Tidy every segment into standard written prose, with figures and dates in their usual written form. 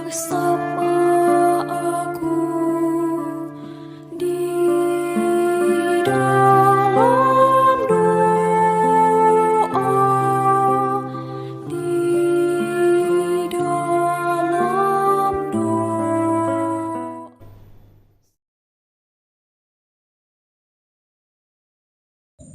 Bersama aku di dalam doa, di dalam doa.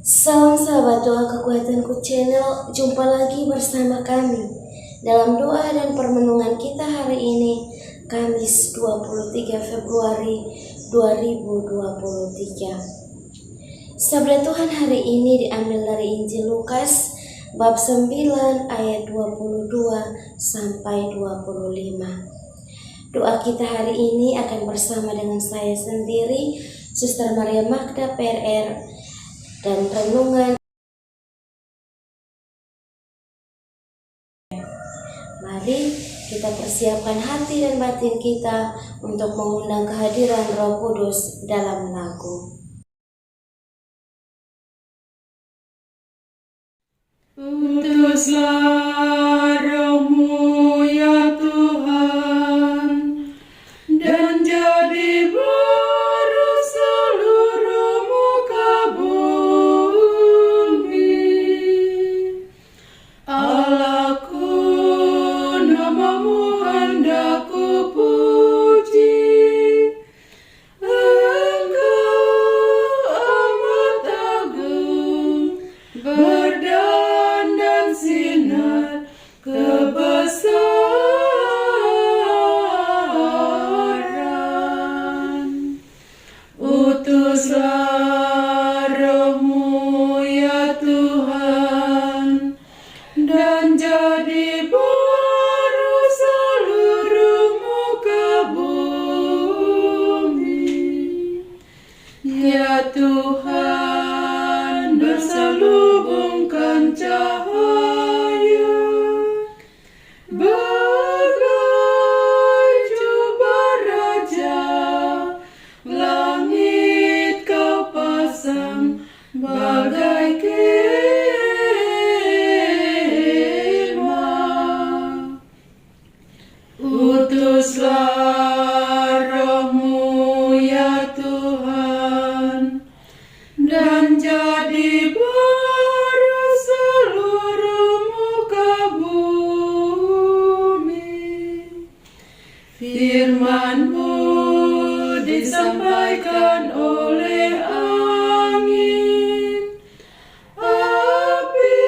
Salam sahabat doa kekuatanku channel, jumpa lagi bersama kami dalam doa dan permenungan kita hari ini, Kamis 23 Februari 2023. Sabda Tuhan hari ini diambil dari Injil Lukas bab 9 ayat 22 sampai 25. Doa kita hari ini akan bersama dengan saya sendiri, Suster Maria Magda PRR, dan renungan. Mari kita persiapkan hati dan batin kita untuk mengundang kehadiran Roh Kudus dalam lagu. Utuslah Roh-Mu ya Tuhan, dan jadi baru seluruh muka bumi. Allahku, nama-Mu hendak ku puji. Engkau amat agung, berdandan sinar kebesaran. Utuslah Roh-Mu ya Tuhan, dan jadi baru seluruh muka bumi. Ya Tuhan, berselubungkan cahaya bagai jubah raja, langit Kau pasang bagai kemah. Utuslah Roh-Mu ya Tuhan, dan jadi baru seluruh muka bumi. Firman-Mu disampaikan oleh angin, api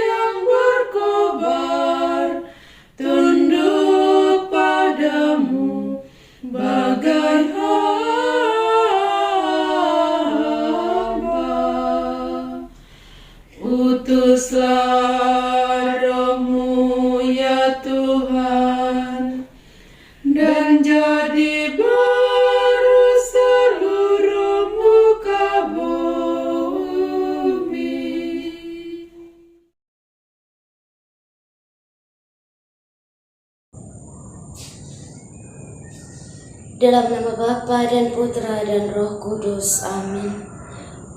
yang berkobar, tunduk padamu bagai hamba. Utuslah Roh-Mu ya Tuhan, dan jadi baru seluruh muka bumi. Dalam nama Bapa dan Putra dan Roh Kudus, amin.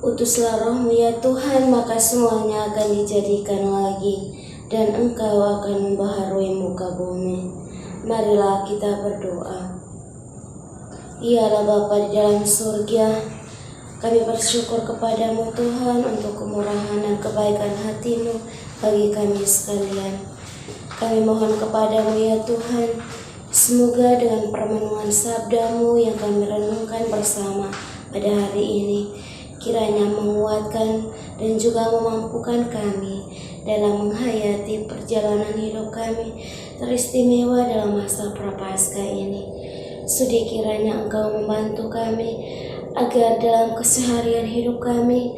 Utuslah Roh-Mu ya Tuhan, maka semuanya akan dijadikan lagi, dan Engkau akan membaharui muka bumi. Marilah kita berdoa. Ya Allah Bapa di dalam surga, kami bersyukur kepadamu Tuhan untuk kemurahan dan kebaikan hati-Mu bagi kami sekalian. Kami mohon kepadamu ya Tuhan, semoga dengan permenungan sabda-Mu yang kami renungkan bersama pada hari ini, kiranya menguatkan dan juga memampukan kami dalam menghayati perjalanan hidup kami teristimewa dalam masa Prapaskah ini. Sudi kiranya Engkau membantu kami agar dalam keseharian hidup kami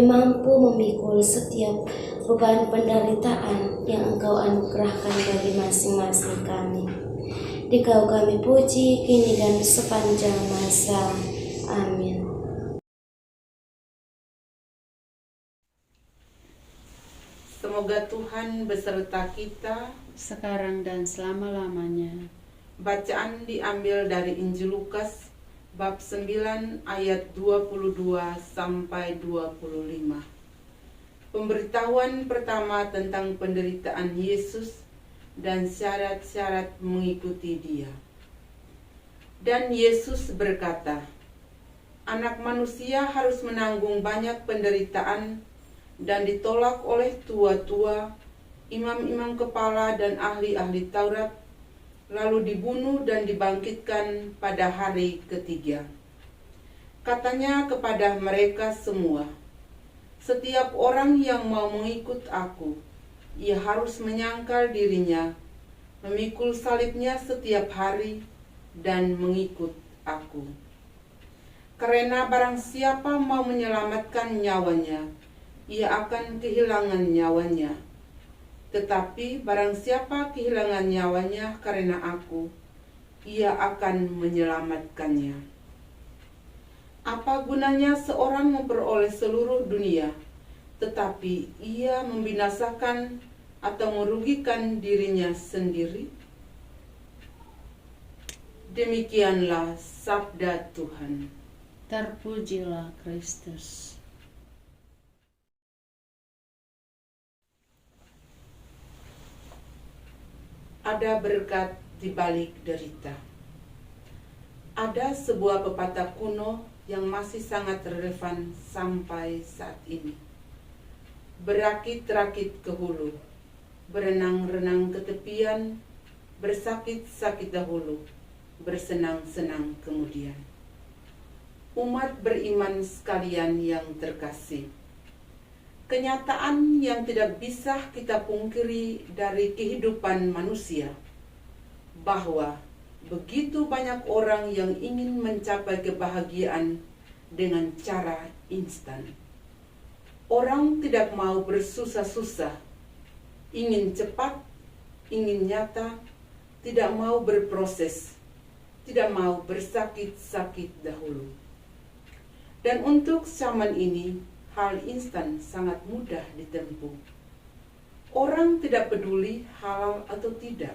mampu memikul setiap beban penderitaan yang Engkau anugerahkan bagi masing-masing kami. Dikau kami puji kini dan sepanjang masa. Amin. Semoga Tuhan beserta kita sekarang dan selama-lamanya. Bacaan diambil dari Injil Lukas bab 9 ayat 22 sampai 25. Pemberitahuan pertama tentang penderitaan Yesus dan syarat-syarat mengikuti Dia. Dan Yesus berkata, Anak manusia harus menanggung banyak penderitaan dan ditolak oleh tua-tua, imam-imam kepala dan ahli-ahli Taurat, lalu dibunuh dan dibangkitkan pada hari ketiga. Katanya kepada mereka semua, setiap orang yang mau mengikut aku, ia harus menyangkal dirinya, memikul salibnya setiap hari, dan mengikut aku. Karena barang siapa mau menyelamatkan nyawanya, ia akan kehilangan nyawanya. Tetapi barang siapa kehilangan nyawanya karena aku, ia akan menyelamatkannya. Apa gunanya seorang memperoleh seluruh dunia, tetapi ia membinasakan atau merugikan dirinya sendiri? Demikianlah sabda Tuhan. Terpujilah Kristus. Ada berkat di balik derita. Ada sebuah pepatah kuno yang masih sangat relevan sampai saat ini. Berakit-rakit ke hulu, berenang-renang ke tepian, bersakit-sakit dahulu, bersenang-senang kemudian. Umat beriman sekalian yang terkasih, kenyataan yang tidak bisa kita pungkiri dari kehidupan manusia, bahwa begitu banyak orang yang ingin mencapai kebahagiaan dengan cara instan. Orang tidak mau bersusah-susah, ingin cepat, ingin nyata, tidak mau berproses, tidak mau bersakit-sakit dahulu. Dan untuk zaman ini, hal instan sangat mudah ditempuh. Orang tidak peduli halal atau tidak.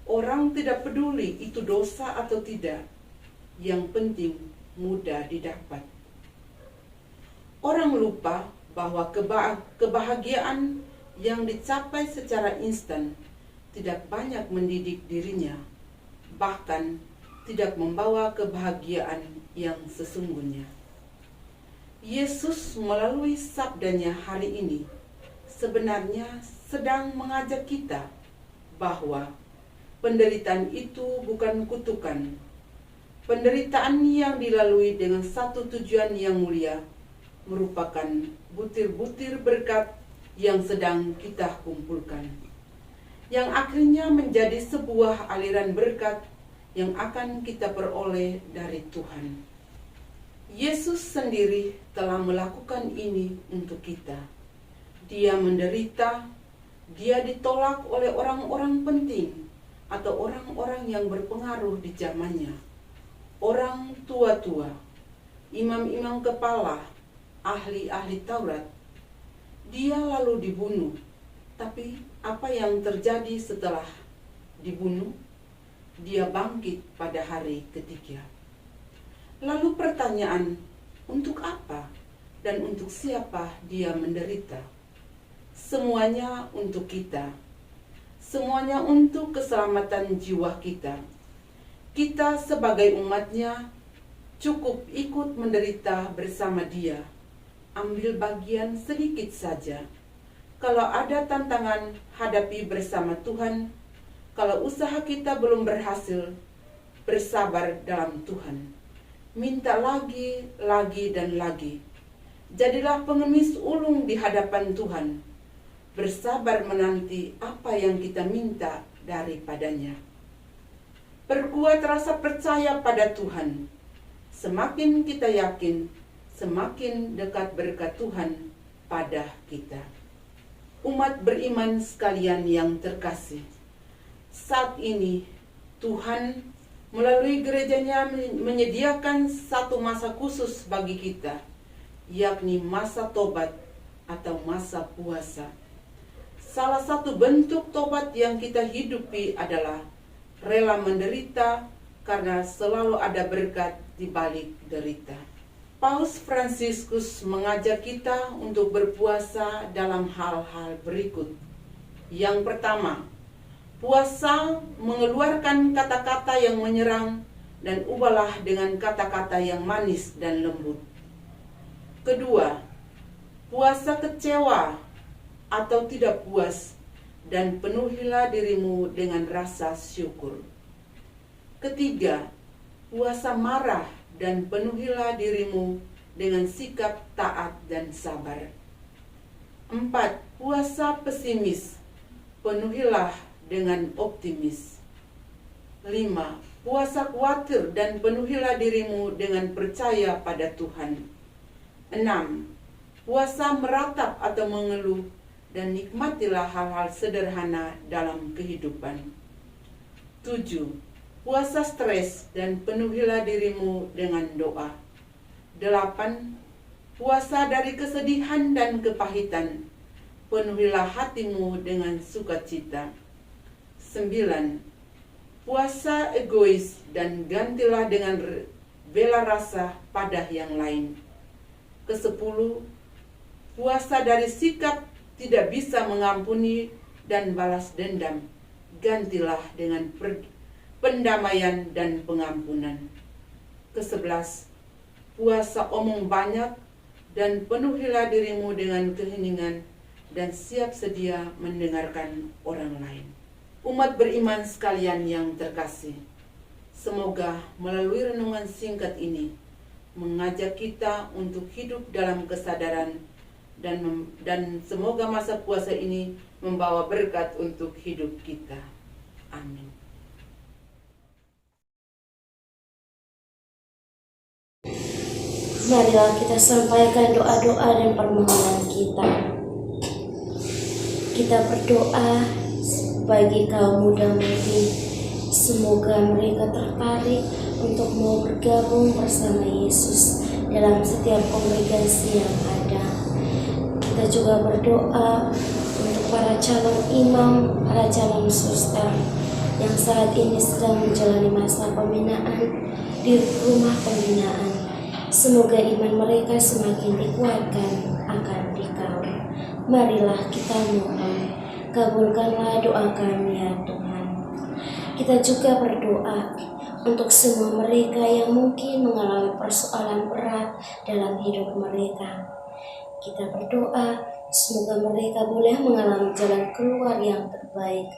Orang tidak peduli itu dosa atau tidak. Yang penting mudah didapat. Orang lupa bahwa kebahagiaan yang dicapai secara instan tidak banyak mendidik dirinya, bahkan tidak membawa kebahagiaan yang sesungguhnya. Yesus melalui sabdanya hari ini sebenarnya sedang mengajak kita bahwa penderitaan itu bukan kutukan. Penderitaan yang dilalui dengan satu tujuan yang mulia merupakan butir-butir berkat yang sedang kita kumpulkan, yang akhirnya menjadi sebuah aliran berkat yang akan kita peroleh dari Tuhan. Yesus sendiri telah melakukan ini untuk kita. Dia menderita, dia ditolak oleh orang-orang penting atau orang-orang yang berpengaruh di zamannya. Orang tua-tua, imam-imam kepala, ahli-ahli Taurat. Dia lalu dibunuh. Tapi apa yang terjadi setelah dibunuh? Dia bangkit pada hari ketiga. Lalu pertanyaan, untuk apa dan untuk siapa dia menderita? Semuanya untuk kita. Semuanya untuk keselamatan jiwa kita. Kita sebagai umatnya cukup ikut menderita bersama dia. Ambil bagian sedikit saja. Kalau ada tantangan, hadapi bersama Tuhan. Kalau usaha kita belum berhasil, bersabar dalam Tuhan. Minta lagi, dan lagi. Jadilah pengemis ulung di hadapan Tuhan. Bersabar menanti apa yang kita minta daripadanya. Perkuat rasa percaya pada Tuhan. Semakin kita yakin, semakin dekat berkat Tuhan pada kita. Umat beriman sekalian yang terkasih, saat ini Tuhan melalui gerejanya menyediakan satu masa khusus bagi kita, yakni masa tobat atau masa puasa. Salah satu bentuk tobat yang kita hidupi adalah rela menderita karena selalu ada berkat di balik derita. Paus Fransiskus mengajak kita untuk berpuasa dalam hal-hal berikut. Yang pertama, Puasa mengeluarkan kata-kata yang menyerang dan ubahlah dengan kata-kata yang manis dan lembut. Kedua, puasa kecewa atau tidak puas dan penuhilah dirimu dengan rasa syukur. Ketiga, puasa marah dan penuhilah dirimu dengan sikap taat dan sabar. 4. Puasa pesimis, penuhilah dengan optimis. 5. Puasa khawatir dan penuhilah dirimu dengan percaya pada Tuhan. 6. Puasa meratap atau mengeluh dan nikmatilah hal-hal sederhana dalam kehidupan. 7. Puasa stres dan penuhilah dirimu dengan doa. 8. Puasa dari kesedihan dan kepahitan, penuhilah hatimu dengan sukacita. 9. Puasa egois dan gantilah dengan bela rasa pada yang lain. Ke-10. Puasa dari sikap tidak bisa mengampuni dan balas dendam, gantilah dengan pendamaian dan pengampunan. Ke-11. Puasa omong banyak dan penuhilah dirimu dengan keheningan dan siap sedia mendengarkan orang lain. Umat beriman sekalian yang terkasih, semoga melalui renungan singkat ini mengajak kita untuk hidup dalam kesadaran dan semoga masa puasa ini membawa berkat untuk hidup kita. Amin. Marilah kita sampaikan doa-doa dan permohonan kita. Kita berdoa bagi kaum muda mudi, semoga mereka tertarik untuk mau bergabung bersama Yesus dalam setiap kongregasi yang ada. Kita juga berdoa untuk para calon imam, para calon suster yang saat ini sedang menjalani masa pembinaan di rumah pembinaan. Semoga iman mereka semakin dikuatkan akan Dikau. Marilah kita mohon, kabulkanlah doa kami ya Tuhan. Kita juga berdoa untuk semua mereka yang mungkin mengalami persoalan berat dalam hidup mereka. Kita berdoa semoga mereka boleh mengalami jalan keluar yang terbaik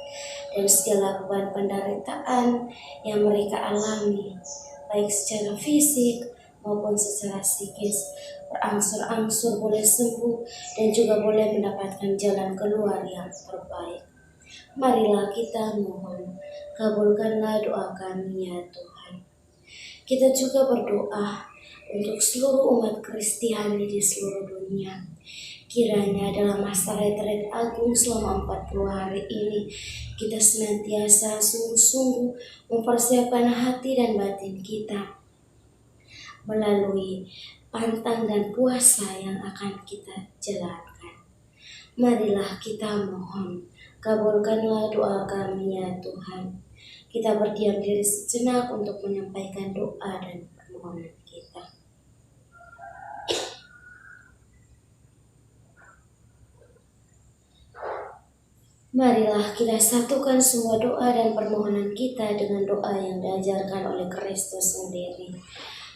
dari segala beban penderitaan yang mereka alami, baik secara fisik maupun secara psikis. Berangsur-angsur boleh sembuh dan juga boleh mendapatkan jalan keluar yang terbaik. Marilah kita mohon, kabulkanlah doa kami ya Tuhan. Kita juga berdoa untuk seluruh umat Kristiani di seluruh dunia. Kiranya dalam masa retret agung selama 40 hari ini, kita senantiasa sungguh-sungguh mempersiapkan hati dan batin kita melalui pantang dan puasa yang akan kita jalankan. Marilah kita mohon, kabulkanlah doa kami ya Tuhan. Kita berdiam diri sejenak untuk menyampaikan doa dan permohonan kita. Marilah kita satukan semua doa dan permohonan kita dengan doa yang diajarkan oleh Kristus sendiri.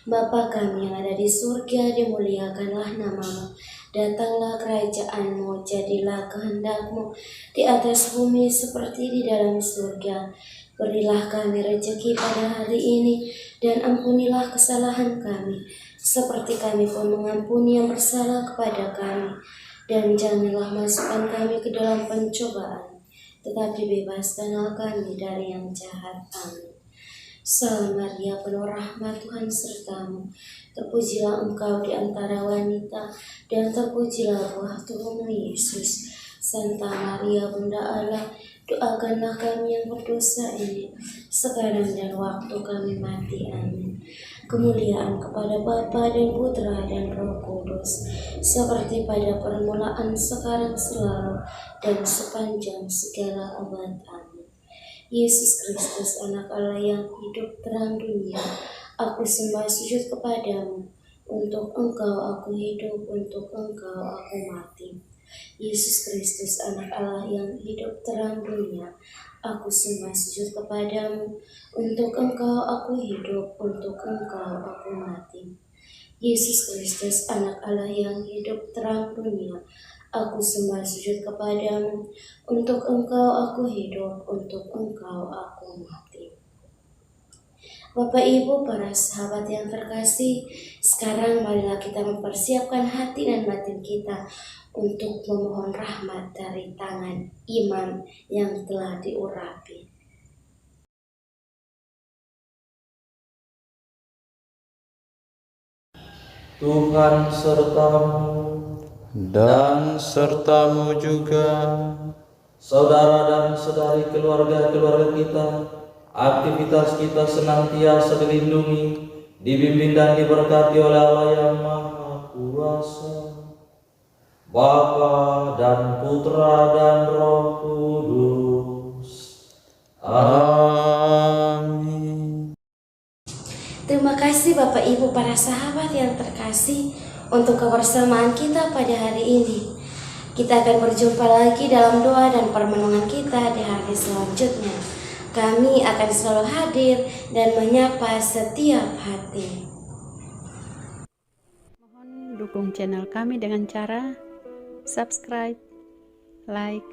Bapa kami yang ada di surga, dimuliakanlah nama-Mu. Datanglah kerajaan-Mu, jadilah kehendak-Mu di atas bumi seperti di dalam surga. Berilah kami rezeki pada hari ini, dan ampunilah kesalahan kami, seperti kami pun mengampuni yang bersalah kepada kami. Dan janganlah masukkan kami ke dalam pencobaan, tetapi bebaskanlah kami dari yang jahat. Amin. Salam Maria, penuh rahmat, Tuhan sertamu. Terpujilah engkau di antara wanita, dan terpujilah buah tubuhmu Yesus. Santa Maria, Bunda Allah, doakanlah kami yang berdosa ini, sekarang dan waktu kami mati. Amin. Kemuliaan kepada Bapa dan Putra dan Roh Kudus, seperti pada permulaan, sekarang, selalu, dan sepanjang segala abad. Amin. Yesus Kristus, anak Allah yang hidup terang dunia, aku sembah sujud kepadamu. Untuk engkau aku hidup, untuk engkau aku mati. Yesus Kristus, anak Allah yang hidup terang dunia, aku sembah sujud kepadamu. Untuk Engkau aku hidup, untuk Engkau aku mati. Yesus Kristus, anak Allah yang hidup terang dunia, aku sembah sujud kepadamu. Untuk Engkau aku hidup, untuk Engkau aku mati. Bapak, Ibu, para sahabat yang terkasih, sekarang marilah kita mempersiapkan hati dan batin kita untuk memohon rahmat dari tangan iman yang telah diurapi. Tuhan sertamu dan sertamu juga. saudara dan saudari keluarga-keluarga kita, aktivitas kita senantiasa dilindungi, dibimbing dan diberkati oleh Allah yang Maha Kuasa, Bapa dan Putra dan Roh Kudus. Amin. Terima kasih Bapak Ibu para sahabat yang terkasih untuk kebersamaan kita pada hari ini. Kita akan berjumpa lagi dalam doa dan permenungan kita di hari selanjutnya. Kami akan selalu hadir dan menyapa setiap hati. Mohon dukung channel kami dengan cara subscribe, like,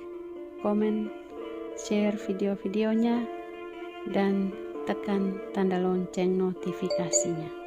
komen, share video-videonya, dan tekan tanda lonceng notifikasinya.